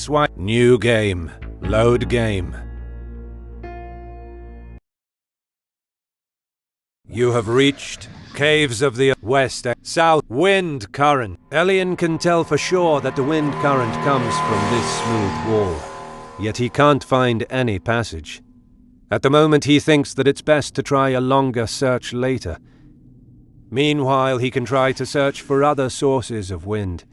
Swipe. New game. Load game. You have reached caves of the west, south, wind current. Elian can tell for sure that the wind current comes from this smooth wall, yet he can't find any passage. At the moment he thinks that it's best to try a longer search later. Meanwhile, he can try to search for other sources of wind.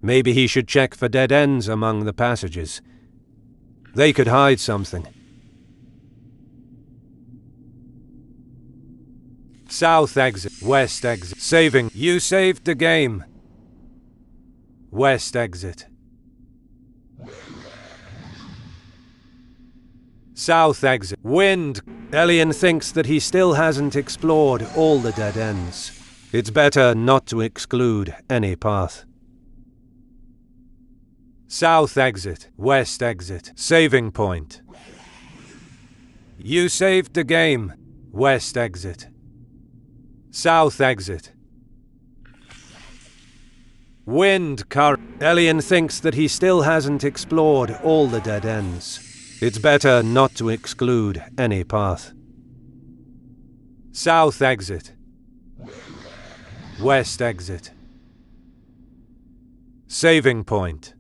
Maybe he should check for dead ends among the passages. They could hide something. South exit, west exit. Saving. You saved the game. West exit. South exit. Wind. Elian thinks that he still hasn't explored all the dead ends. It's better not to exclude any path. South exit, west exit. Saving point. You saved the game. West exit. South exit. Wind current. Elian thinks that he still hasn't explored all the dead ends. It's better not to exclude any path. South exit. West exit. Saving point.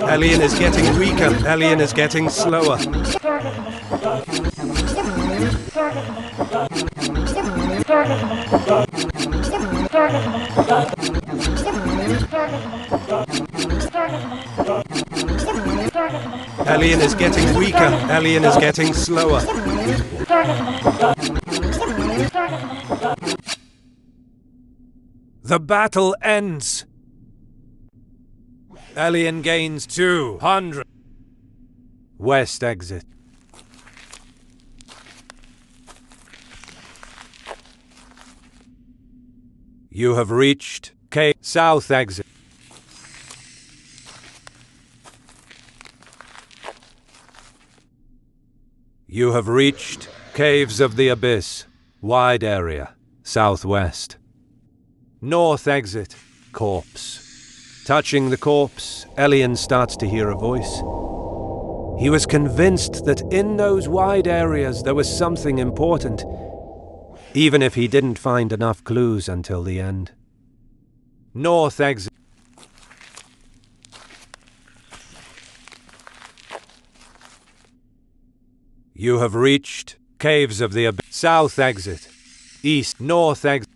Elian is getting weaker. Elian is getting slower. Elian is getting weaker. Elian is getting slower. The battle ends. Elian gains 200. West exit. You have reached cave. South exit. You have reached Caves of the Abyss. Wide area. Southwest. North exit. Corpse. Touching the corpse, Elian starts to hear a voice. He was convinced that in those wide areas there was something important, even if he didn't find enough clues until the end. North exit. You have reached Caves of the Abyss. South exit. East. North exit.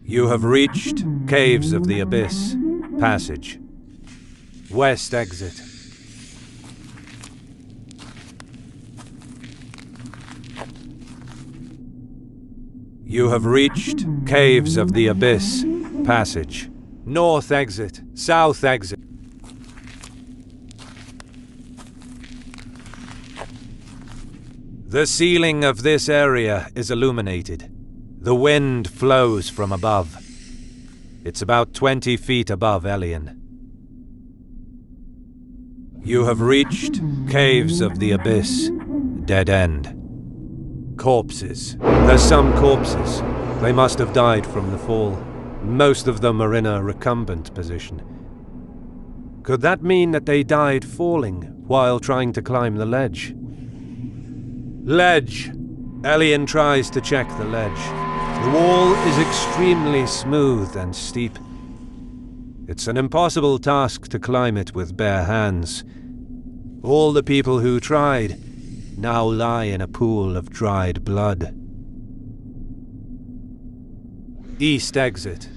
You have reached Caves of the Abyss. Passage. West exit. You have reached Caves of the Abyss. Passage. North exit. South exit. The ceiling of this area is illuminated. The wind flows from above. It's about 20 feet above Elian. You have reached Caves of the Abyss. Dead end. Corpses. There's some corpses. They must have died from the fall. Most of them are in a recumbent position. Could that mean that they died falling while trying to climb the ledge? Ledge. Elian tries to check the ledge. The wall is extremely smooth and steep. It's an impossible task to climb it with bare hands. All the people who tried now lie in a pool of dried blood. East exit.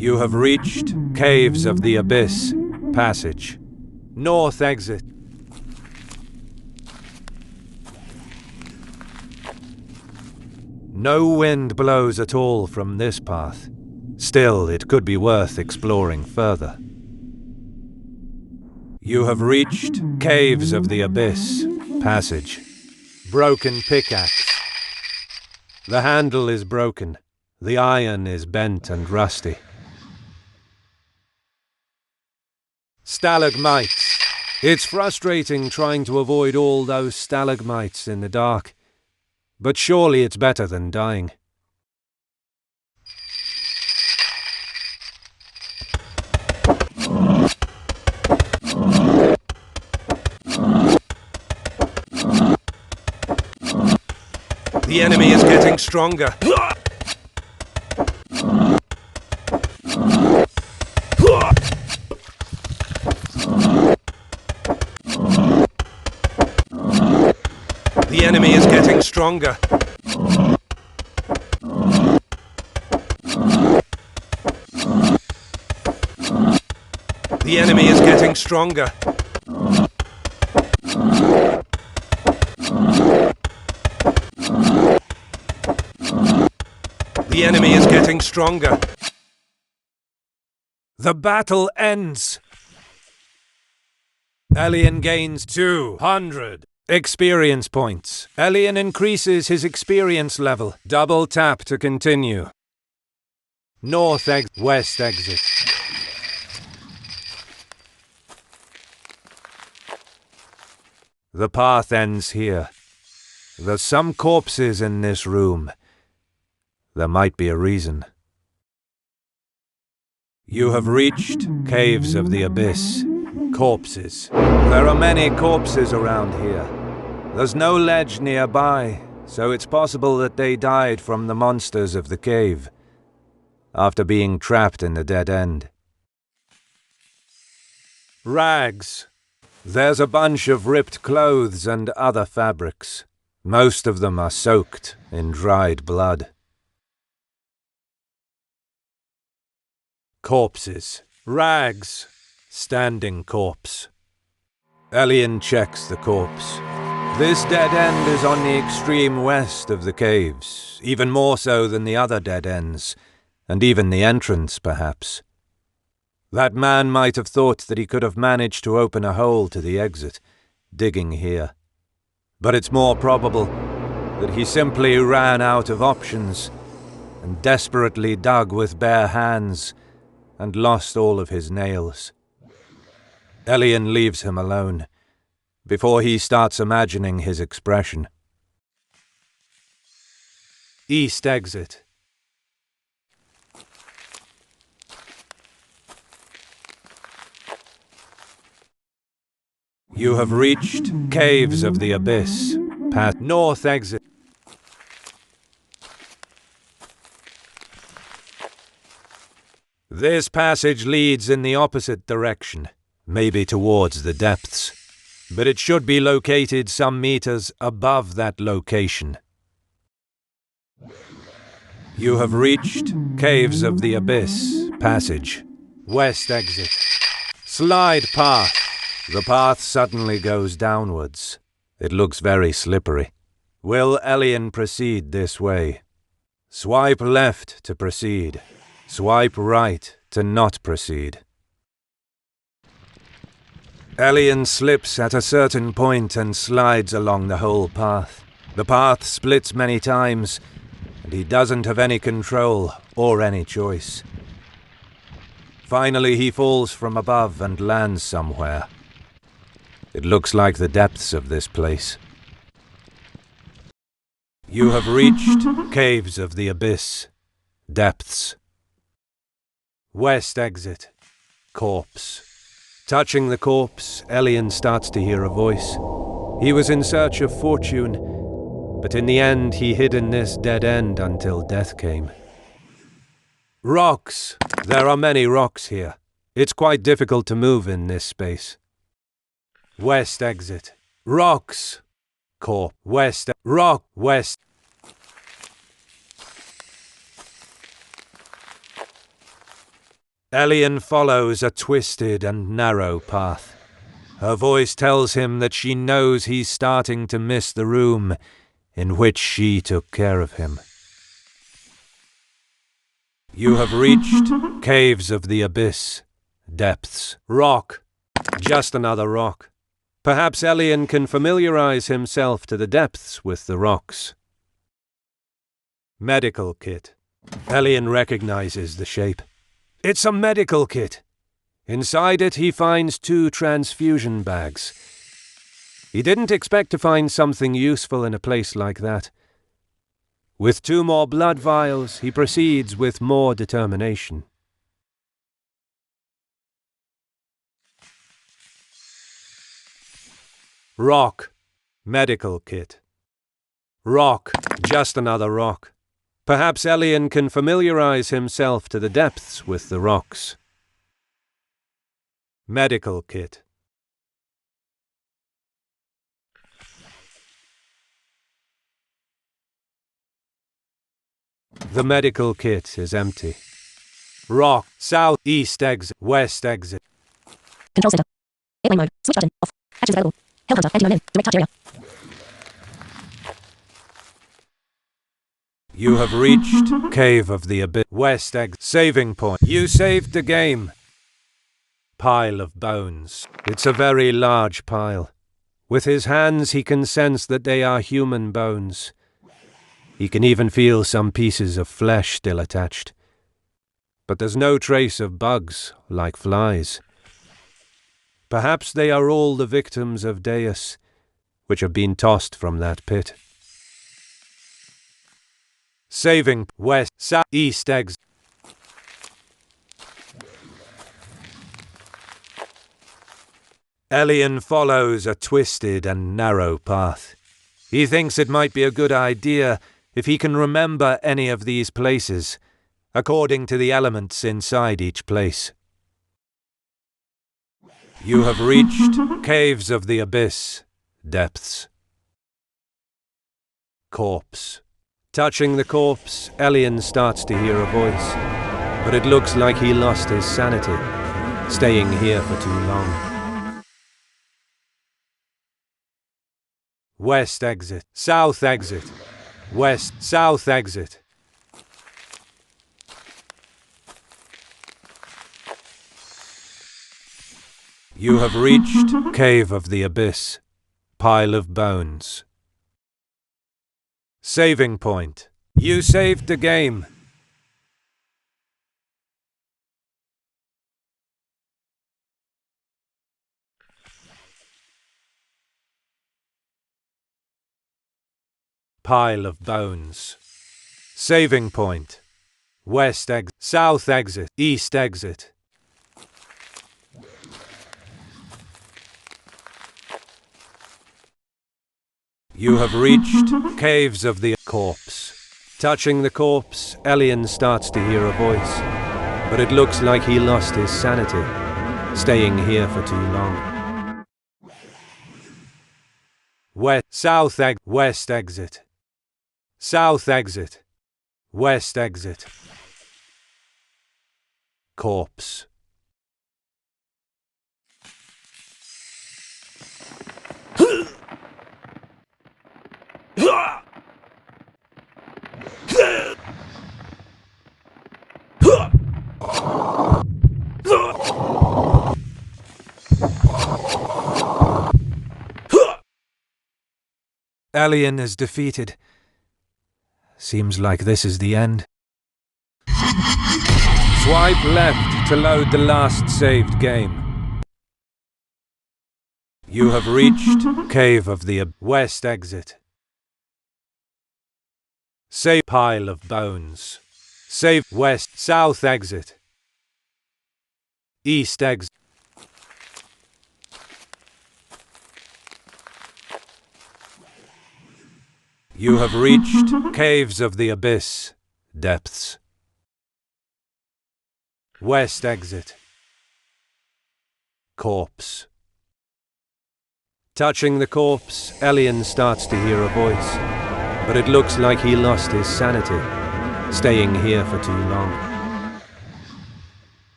You have reached Caves of the Abyss. Passage. North exit. No wind blows at all from this path. Still, it could be worth exploring further. You have reached Caves of the Abyss. Passage. Broken pickaxe. The handle is broken. The iron is bent and rusty. Stalagmites. It's frustrating trying to avoid all those stalagmites in the dark. But surely it's better than dying. The enemy is getting stronger. The enemy is getting stronger. The enemy is getting stronger. The enemy is getting stronger. The battle ends. Elian gains 200 experience points. Elian increases his experience level. Double tap to continue. North exit, west exit. The path ends here. There's some corpses in this room. There might be a reason. You have reached Caves of the Abyss. Corpses. There are many corpses around here. There's no ledge nearby, so it's possible that they died from the monsters of the cave, after being trapped in the dead end. Rags. There's a bunch of ripped clothes and other fabrics. Most of them are soaked in dried blood. Corpses. Rags. Standing corpse. Elian checks the corpse. This dead end is on the extreme west of the caves, even more so than the other dead ends, and even the entrance, perhaps. That man might have thought that he could have managed to open a hole to the exit, digging here. But it's more probable that he simply ran out of options and desperately dug with bare hands and lost all of his nails. Elian leaves him alone before he starts imagining his expression. East exit. You have reached Caves of the Abyss. Path north exit. This passage leads in the opposite direction, maybe towards the depths, but it should be located some meters above that location. You have reached Caves of the Abyss. Passage. West exit. Slide path. The path suddenly goes downwards. It looks very slippery. Will Elian proceed this way? Swipe left to proceed. Swipe right to not proceed. Elian slips at a certain point and slides along the whole path. The path splits many times, and he doesn't have any control or any choice. Finally, he falls from above and lands somewhere. It looks like the depths of this place. You have reached Caves of the Abyss. Depths. West exit. Corpse. Touching the corpse, Elian starts to hear a voice. He was in search of fortune, but in the end he hid in this dead end until death came. Rocks. There are many rocks here. It's quite difficult to move in this space. West exit. Rocks. Corp. West. Rock. West. Elian follows a twisted and narrow path. Her voice tells him that she knows he's starting to miss the room in which she took care of him. You have reached caves of the abyss. Depths. Rock. Just another rock. Perhaps Elian can familiarize himself to the depths with the rocks. Medical kit. Elian recognizes the shape. It's a medical kit. Inside it he finds 2 transfusion bags. He didn't expect to find something useful in a place like that. With 2 more blood vials, he proceeds with more determination. Rock. Medical kit. Rock. Just another rock. Perhaps Elian can familiarize himself to the depths with the rocks. Medical kit. The medical kit is empty. Rock. South. East exit. West exit. Control center. Airplane mode. Switch button. Off. Actions available. Helicopter. Anti-mine in. Direct touch area. You have reached Cave of the Abyss. West exit. Saving point. You saved the game. Pile of bones. It's a very large pile. With his hands he can sense that they are human bones. He can even feel some pieces of flesh still attached. But there's no trace of bugs, like flies. Perhaps they are all the victims of Deus, which have been tossed from that pit. Saving. West. South. East exit. Elian follows a twisted and narrow path. He thinks it might be a good idea if he can remember any of these places, according to the elements inside each place. You have reached Caves of the Abyss. Depths. Corpse. Touching the corpse, Elian starts to hear a voice, but it looks like he lost his sanity, staying here for too long. West exit. South exit. West. South exit. You have reached Cave of the Abyss. Pile of bones. Saving point. You saved the game. Pile of bones. Saving point. West exit. South exit. East exit. You have reached Caves of the Corpse. Touching the corpse, Elian starts to hear a voice, but it looks like he lost his sanity, staying here for too long. West. South exit. West exit. South exit. West exit. Corpse. Elian is defeated. Seems like this is the end. Swipe left to load the last saved game. You have reached Cave of the West exit. Save pile of bones. Save West. South exit. East exit. You have reached Caves of the Abyss. Depths. West exit. Corpse. Touching the corpse, Elian starts to hear a voice, but it looks like he lost his sanity, staying here for too long.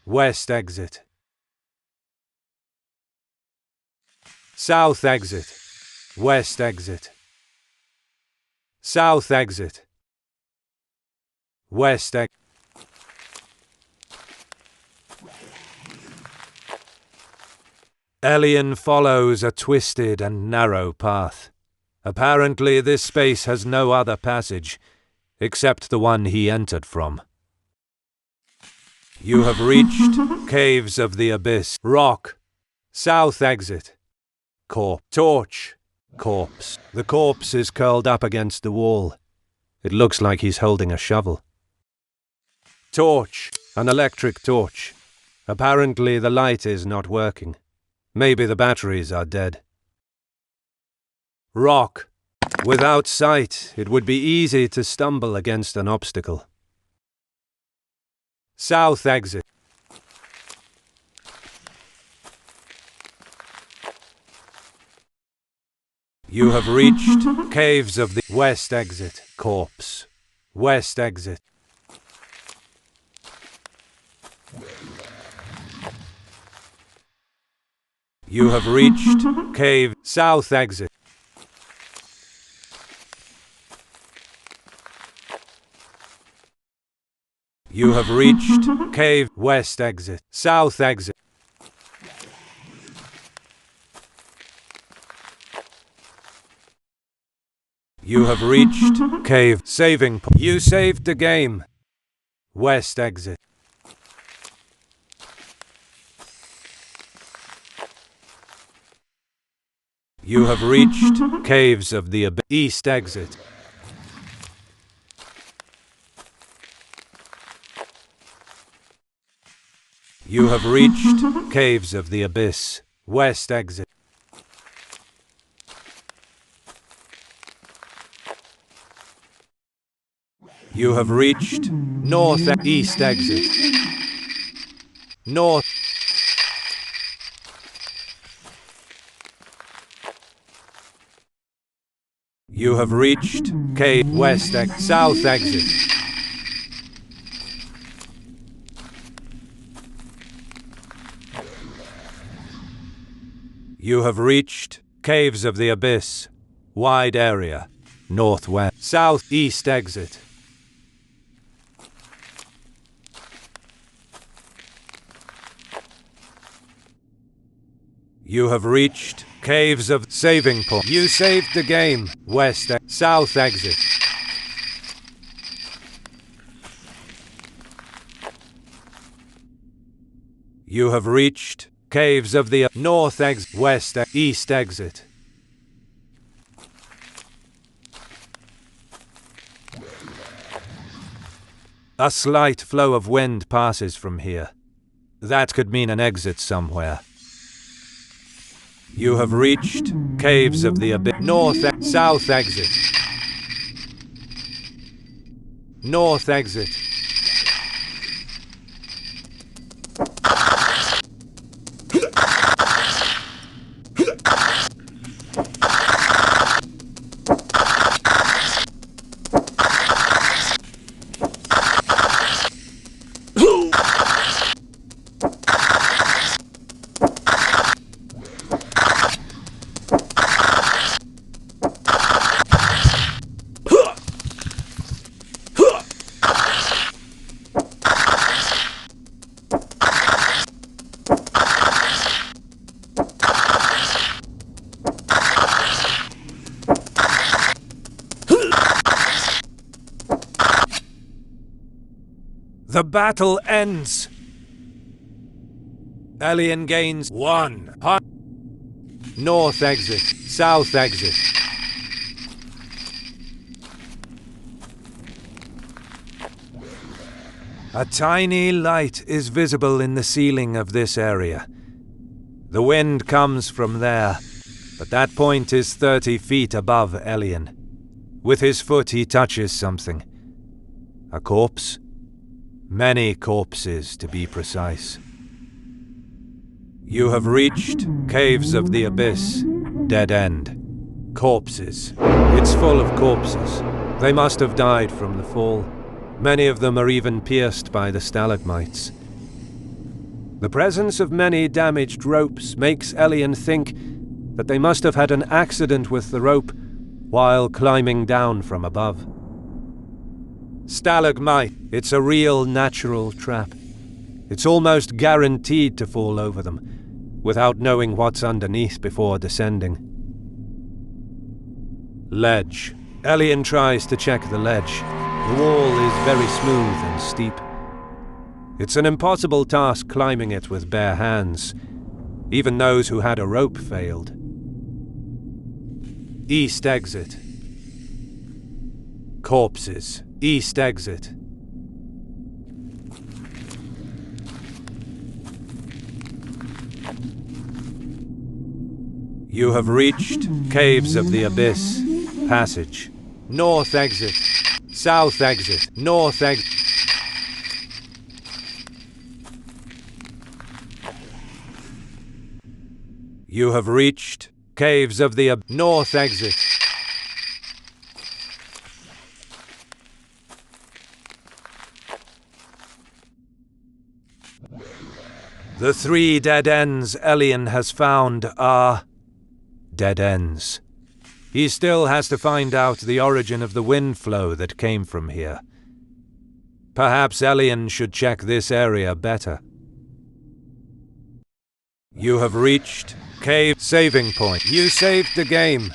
West exit. South exit. West exit. South exit. West exit. Elian follows a twisted and narrow path. Apparently this space has no other passage, except the one he entered from. You have reached Caves of the Abyss. Rock. South exit. Torch. Corpse. The corpse is curled up against the wall. It looks like he's holding a shovel. Torch. An electric torch. Apparently the light is not working. Maybe the batteries are dead. Rock. Without sight, it would be easy to stumble against an obstacle. South exit. You have reached Caves of the West exit. Corpse. West exit. You have reached Cave. South exit. You have reached Cave. West exit. South exit. You have reached Cave. Saving point. You saved the game. West exit. You have reached Caves of the Abyss. East exit. You have reached Caves of the Abyss. West exit. You have reached East exit. North. You have reached Cave. West exit. South exit. You have reached Caves of the Abyss. Wide area. Northwest. Southeast exit. You have reached Caves of Saving Point. You saved the game. West South exit. You have reached Caves of the North exit. West East exit. A slight flow of wind passes from here. That could mean an exit somewhere. You have reached Caves of the Abyss. South exit. North exit. The battle ends. Elian gains 1. North exit. South exit. A tiny light is visible in the ceiling of this area. The wind comes from there, but that point is 30 feet above Elian. With his foot he touches something. A corpse? Many corpses, to be precise. You have reached Caves of the Abyss. Dead end. Corpses. It's full of corpses. They must have died from the fall. Many of them are even pierced by the stalagmites. The presence of many damaged ropes makes Elian think that they must have had an accident with the rope while climbing down from above. Stalagmite. It's a real natural trap. It's almost guaranteed to fall over them. without knowing what's underneath before descending. Ledge. Elian tries to check the ledge. The wall is very smooth and steep. It's an impossible task climbing it with bare hands. Even those who had a rope failed. East exit. Corpses. East exit. You have reached Caves of the Abyss. Passage. North exit. South exit. North exit. You have reached Caves of the North exit. The 3 dead ends Elian has found are dead ends. He still has to find out the origin of the wind flow that came from here. Perhaps Elian should check this area better. You have reached Cave Saving Point. You saved the game.